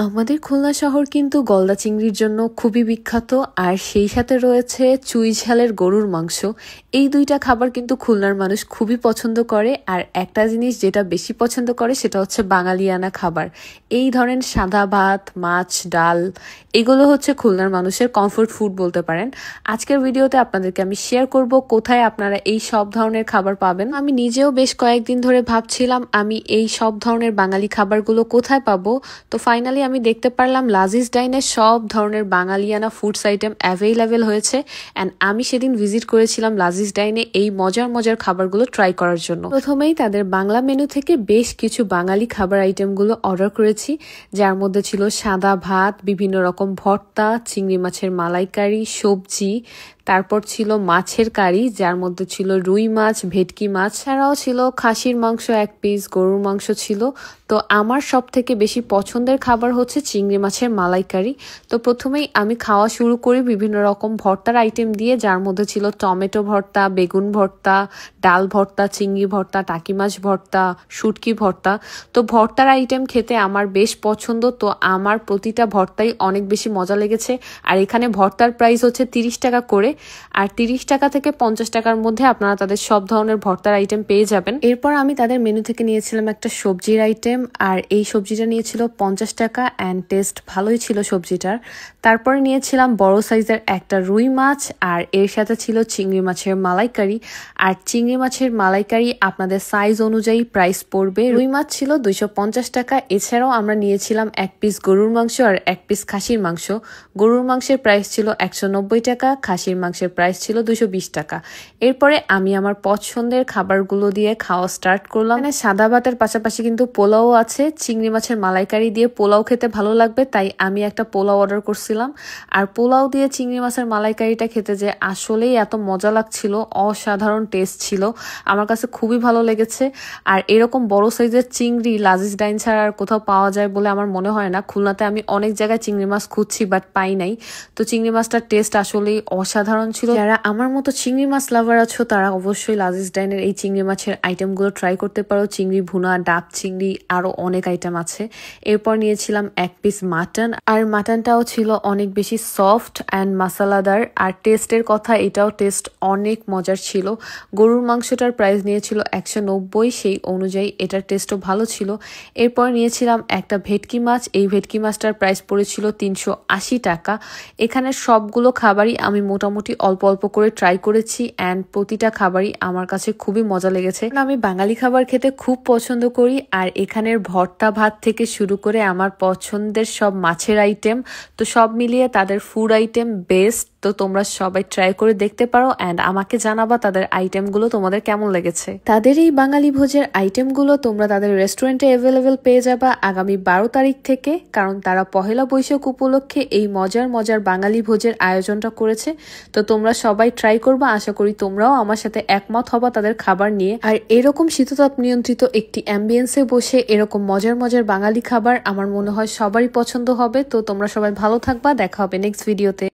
আমাদের খুলনা শহর কিন্তু গলদা চিংড়ির জন্য খুবই বিখ্যাত, আর সেই সাথে রয়েছে চুই ঝালের গরুর মাংস। এই দুইটা খাবার কিন্তু খুলনার মানুষ খুবই পছন্দ করে। আর একটা জিনিস যেটা বেশি পছন্দ করে সেটা হচ্ছে বাঙালিয়ানা খাবার। এই ধরেন সাদা ভাত, মাছ, ডাল, এগুলো হচ্ছে খুলনার মানুষের কমফোর্ট ফুড বলতে পারেন। আজকের ভিডিওতে আপনাদেরকে আমি শেয়ার করব কোথায় আপনারা এই সব ধরনের খাবার পাবেন। আমি নিজেও বেশ কয়েকদিন ধরে ভাবছিলাম আমি এই সব ধরনের বাঙালি খাবারগুলো কোথায় পাবো। তো ফাইনালি আমি দেখতে পারলাম লাজিজ ডাইনে সব ধরনের বাঙালিয়ানা ফুডস আইটেম অ্যাভেলেবেল হয়েছে। অ্যান্ড আমি সেদিন ভিজিট করেছিলাম লাজিজ ডাইনে এই মজার মজার খাবারগুলো ট্রাই করার জন্য। প্রথমেই তাদের বাংলা মেনু থেকে বেশ কিছু বাঙালি খাবার আইটেমগুলো অর্ডার করেছি, যার মধ্যে ছিল সাদা ভাত, বিভিন্ন রকম ভর্তা, চিংড়ি মাছের মালাইকারি, সবজি, তারপর ছিল মাছের কারি যার মধ্যে ছিল রুই মাছ, ভেটকি মাছ, ছাড়াও ছিল খাসির মাংস 1 পিস, গরুর মাংস ছিল। তো আমার সব থেকে বেশি পছন্দের খাবার হচ্ছে চিংড়ি মাছের মালাইকারি। তো প্রথমেই আমি খাওয়া শুরু করি বিভিন্ন রকম ভর্তার আইটেম দিয়ে, যার মধ্যে ছিল টমেটো ভর্তা, বেগুন ভর্তা, ডাল ভর্তা, চিংড়ি ভর্তা, টাকি মাছ ভর্তা, শুটকি ভর্তা। তো ভর্তার আইটেম খেতে আমার বেশ পছন্দ, তো আমার প্রতিটা ভর্তাই অনেক বেশি মজা লেগেছে। আর এখানে ভর্তার প্রাইস হচ্ছে 30 টাকা করে, আর 30 টাকা থেকে 50 টাকার মধ্যে আপনারা তাদের সব ধরনের ভর্তার আইটেম পেয়ে যাবেন। এরপর আমি তাদের মেনু থেকে নিয়েছিলাম একটা সবজির আইটেম, আর এই সবজিটা নিয়েছিল 50 টাকা অ্যান্ড টেস্ট ভালোই ছিল সবজিটার। তারপরে নিয়েছিলাম বড় সাইজের একটা রুই মাছ, আর এর সাথে ছিল চিংড়ি মাছের মালাইকারি। আর চিংড়ি মাছের মালাইকারি আপনাদের সাইজ অনুযায়ী প্রাইস পড়বে। রুই মাছ ছিল 250 টাকা। এছাড়াও আমরা নিয়েছিলাম 1 পিস গরুর মাংস আর 1 পিস খাসির মাংস। গরুর মাংসের প্রাইস ছিল 190 টাকা, খাসির মাংসের প্রাইস ছিল 220 টাকা। এরপরে আমি আমার পছন্দের খাবারগুলো দিয়ে খাওয়া স্টার্ট করলাম। মানে সাদা ভাতের পাশাপাশি কিন্তু পোলাও আছে। চিংড়ি মাছের মালাইকারি দিয়ে পোলাও খেতে ভালো লাগবে, তাই আমি একটা পোলাও অর্ডার করছিলাম। আর পোলাও দিয়ে চিংড়ি মাছের মালাইকারিটা খেতে যে আসলেই এত মজা লাগছিল, অসাধারণ টেস্ট ছিল, আমার কাছে খুবই ভালো লেগেছে। আর এরকম বড় সাইজের চিংড়ি লাজিজ ডাইন ছাড়া আর কোথাও পাওয়া যায় বলে আমার মনে হয় না। খুলনাতে আমি অনেক জায়গায় চিংড়ি মাছ খুঁজছি বাট পাই নাই। তো চিংড়ি মাছটার টেস্ট আসলেই অসাধারণ ছিল। যারা আমার মতো চিংড়ি মাছ লাভার আছো তারা অবশ্যই লাজিজ ডাইনের এই চিংড়ি মাছের আইটেমগুলো ট্রাই করতে পারো। চিংড়ি ভুনা, ডাব চিংড়ি, আরো অনেক আইটেম আছে। এরপর নিয়েছিলাম 1 পিস মাটন, আর মাটনটাও ছিল অনেক বেশি সফট অ্যান্ড মশলাদার। আর টেস্টের কথা, এটাও টেস্ট অনেক মজার ছিল। গরুর মাংসটার প্রাইস নিয়েছিল 190, সেই অনুযায়ী এটার টেস্টও ভালো ছিল। এরপর নিয়েছিলাম একটা ভেটকি মাছ। এই ভেটকি মাছটার প্রাইস পড়েছিল 380 টাকা। এখানে সবগুলো খাবারই আমি মোটামুটি অল্প অল্প করে ট্রাই করেছি অ্যান্ড প্রতিটা খাবারই আমার কাছে খুবই মজা লেগেছে। আমি বাঙালি খাবার খেতে খুব পছন্দ করি, আর এখানের ভর্তা ভাত থেকে শুরু করে আমার পছন্দের সব মাছের আইটেম, তো সব মিলিয়ে তাদের ফুড আইটেম বেস্ট। তো তোমরা সবাই ট্রাই করে দেখতে পারো অ্যান্ড আমাকে জানাবা তাদের আইটেমগুলো তোমাদের কেমন লেগেছে। তাদের এই বাঙালি ভোজের আইটেমগুলো তোমরা তাদের রেস্টুরেন্টে অ্যাভেলেবেল পেয়ে যাবা আগামী 12 তারিখ থেকে, কারণ তারা পহেলা বৈশাখ উপলক্ষে এই মজার মজার বাঙালি ভোজের আয়োজনটা করেছে। তো তোমরা সবাই ট্রাই করবা, আশা করি তোমরাও আমার সাথে একমত হবা তাদের খাবার নিয়ে। আর এরকম শীততাপ নিয়ন্ত্রিত একটি অ্যাম্বিয়েন্সে বসে এরকম মজার মজার বাঙালি খাবার আমার মনে হয় সবারই পছন্দ হবে। তো তোমরা সবাই ভালো থাকবা, দেখা হবে নেক্সট ভিডিওতে।